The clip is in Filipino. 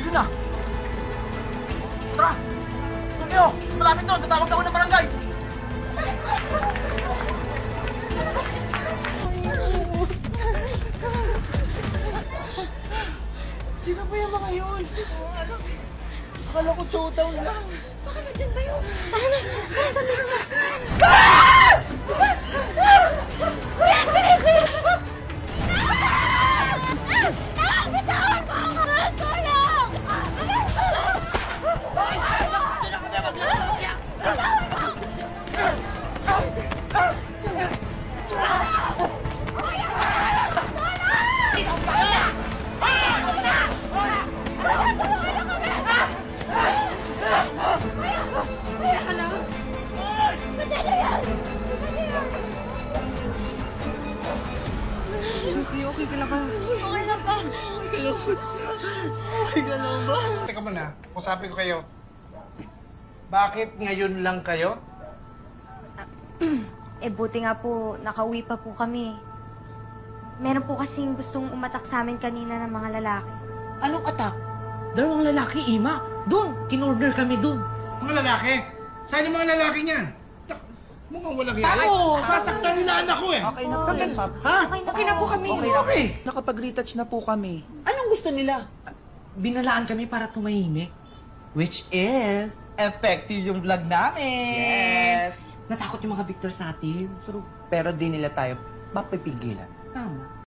Ayun na! Tara! Doon kayo! Mas malapit doon! Tatawag ako ng barangay! Sino ba yung mga yun? Akala ko showdown lang. Baka na dyan ba yun? Tara na! Tara, tara na! Kuya! Bilis! Bilis! Bitawan mo ako! Tulong! Okay ka lang ba? Okay lang ba? Okay ka lang ba? Teka muna, usapin ko kayo. Bakit ngayon lang kayo? Buti nga po, nakauwi pa po kami. Meron po kasing gustong umatak sa amin kanina ng mga lalaki. Anong attack? Dalawang lalaki, Ima. Doon, kinorder kami doon. Mga lalaki? Saan yung mga lalaki niyan? Mukhang walang yaya. Ako! Sasaktan nila anak ko eh. Okay na po. Ha? Okay na po kami. Okay. Nakapag-retouch na po kami. Anong gusto nila? Binalaan kami para tumahimik. Which is, effective yung vlog namin! Natakot yung mga Victor sa atin. Pero di nila tayo mapipigilan. Tama.